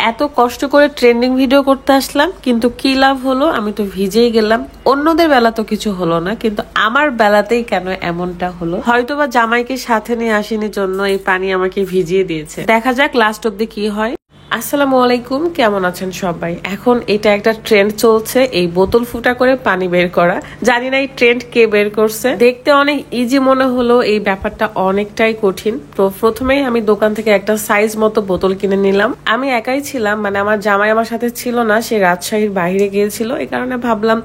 এত কষ্ট করে ট্রেন্ডিং ভিডিও করতে আসলাম, কিন্তু কি লাভ হলো? আমি তো ভিজেই গেলাম। অন্যদের বেলা তো কিছু হলো না, কিন্তু আমার বেলাতেই কেন এমনটা হলো? হয়তোবা জামাইকে সাথে নিয়ে আসেনি জন্য এই পানি আমাকে ভিজিয়ে দিয়েছে। দেখা যাক লাস্ট অব্দি কি হয়। আসসালামু আলাইকুম, কেমন আছেন সবাই? এখন এটা একটা ট্রেন্ড চলছে, এই বোতল ফুটা করে পানি বের করা। জানি না এই ট্রেন্ড কে বের করছে। দেখতে অনেক ইজি মনে হলো, এই ব্যাপারটা অনেকটাই কঠিন। তো প্রথমেই আমি দোকান থেকে একটা সাইজ মতো বোতল কিনে নিলাম। আমি একাই ছিলাম, মানে আমার জামাই আমার সাথে ছিল না, সে রাজশাহীর বাইরে গিয়েছিল। এই কারণে ভাবলাম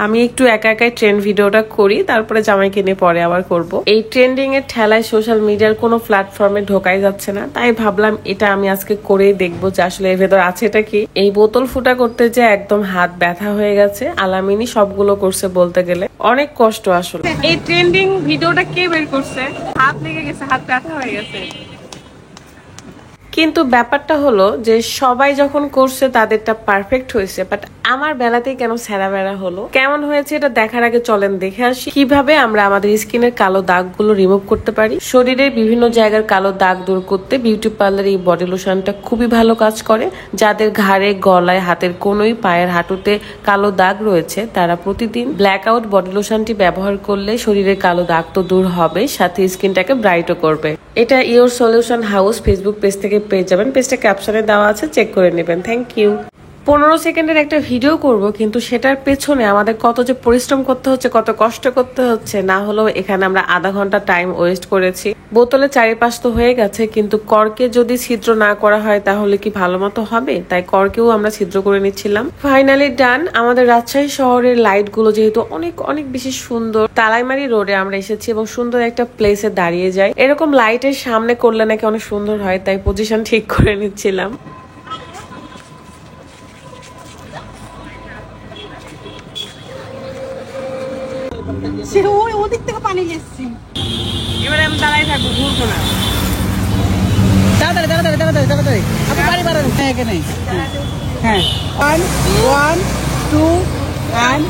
আমি একটু একা একাই ট্রেন্ড ভিডিওটা করি, তারপরে জামাই কিনে পরে আবার করব। এই ট্রেন্ডিং এর ঠেলায় সোশ্যাল মিডিয়ার কোনো প্ল্যাটফর্মে ঢোকাই যাচ্ছে না, তাই ভাবলাম এটা আমি আজকে করেই দেখবো আসলে এর ভেতর আছে এটা কি। এই বোতল ফুটা করতে যে একদম হাত ব্যথা হয়ে গেছে। আলামিনী সবগুলো করছে, বলতে গেলে অনেক কষ্ট আসলে। এই ট্রেন্ডিং ভিডিওটা কে বের করছে? হাত লেগে গেছে, হাত ব্যথা হয়ে গেছে। কিন্তু ব্যাপারটা হলো যে সবাই যখন করছে তাদেরটা পারফেক্ট হয়েছে, বাট আমার বেলাতেই কেন সেরা বেড়া হলো। কেমন হয়েছে এটা দেখার আগে চলেন দেখে আসি কিভাবে আমরা আমাদের স্কিনের কালো দাগগুলো রিমুভ করতে পারি। শরীরের বিভিন্ন জায়গার কালো দাগ দূর করতে বিউটি পার্লার এই বডি লোশনটা খুবই ভালো কাজ করে। যাদের ঘাড়ে, গলায়, হাতের কোনোই, পায়ের হাঁটুতে কালো দাগ রয়েছে, তারা প্রতিদিন ব্ল্যাক আউট বডি লোশনটি ব্যবহার করলে শরীরের কালো দাগ তো দূর হবে, সাথে স্কিনটাকে ব্রাইটও করবে। এটা your solution house Facebook page থেকে পেয়ে যাবেন। পেজটা ক্যাপশনে দেওয়া আছে, চেক করে নেবেন। Thank you. 15 সেকেন্ডের একটা ভিডিও করব, কিন্তু সেটার পেছনে আমাদের কত যে পরিশ্রম করতে হচ্ছে, কত কষ্ট করতে হচ্ছে। না হলেও এখানে আমরা আধা ঘন্টা টাইম ওয়েস্ট করেছি। বোতলে চারিপাশ তো হয়ে গেছে, কিন্তু করকে যদি ছিদ্র না করা হয় তাহলে কি ভালো মতো হবে? তাই করকেও আমরা ছিদ্র করে নিচ্ছিলাম। ফাইনালি ডান। আমাদের রাজশাহী শহরের লাইট গুলো যেহেতু অনেক অনেক বেশি সুন্দর, তালাইমারি রোডে আমরা এসেছি এবং সুন্দর একটা প্লেসে দাঁড়িয়ে যাই। এরকম লাইটের সামনে করলে নাকি অনেক সুন্দর হয়, তাই পজিশন ঠিক করে নিচ্ছিলাম। ওদিক থেকে পানি এসছি। এবারে আমি দাঁড়াই থাকবো, ঘুরবো না। তাড়াতাড়ি তাড়াতাড়ি তাড়াতাড়ি তাড়াতাড়ি আপনি বাড়ি বাড়ান। হ্যাঁ, এখানে হ্যাঁ, 1 1 2 and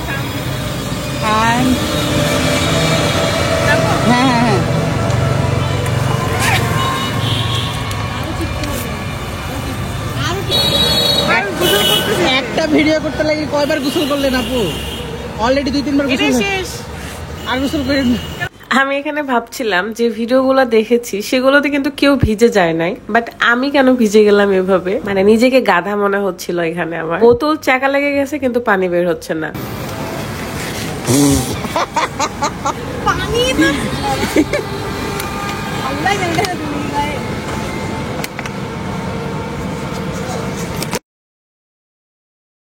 হ্যাঁ হ্যাঁ হ্যাঁ একটা ভিডিও করতে লাগে কয়বার গোসল করলেন আপু? অলরেডি 2-3 বার গোসল শেষ, আর গোসল করেন। আমি এখানে ভাবছিলাম যে ভিডিওগুলো দেখেছি সেগুলোতে কিন্তু কেউ ভিজে যায় নাই, বাট আমি কেন ভিজে গেলাম এভাবে? মানে নিজেকে গাধা মনে হচ্ছিল এখানে। আমার বোতল চাকা লেগে গেছে কিন্তু পানি বের হচ্ছে না।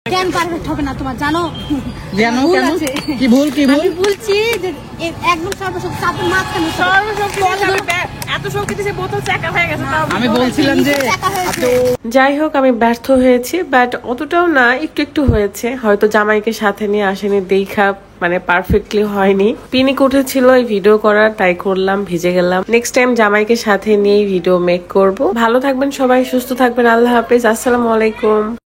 কেন পারফেক্ট হবে না তোমার? জানো জানো কেন? কি ভুল কি ভুল? আমি বলছি যে একদম সর্বশক্তি চাপের মাঝখানে এত শক্তি দিছে, বোতল চাকা হয়ে গেছে। আমি বলছিলাম যে যাই হোক, আমি ব্যর্থ হয়েছি, বাট অতটাও না, একটু একটু হয়েছে। হয়তো জামাইকে সাথে নিয়ে আসেনি দেখা, মানে পারফেক্টলি হয়নি। পিনিক উঠেছিল এই ভিডিও করার, তাই করলাম, ভিজে গেলাম। নেক্সট টাইম জামাইকে সাথে নিয়ে ভিডিও মেক করব। ভালো থাকবেন সবাই, সুস্থ থাকবেন। আল্লাহ হাফেজ, আসসালামু আলাইকুম।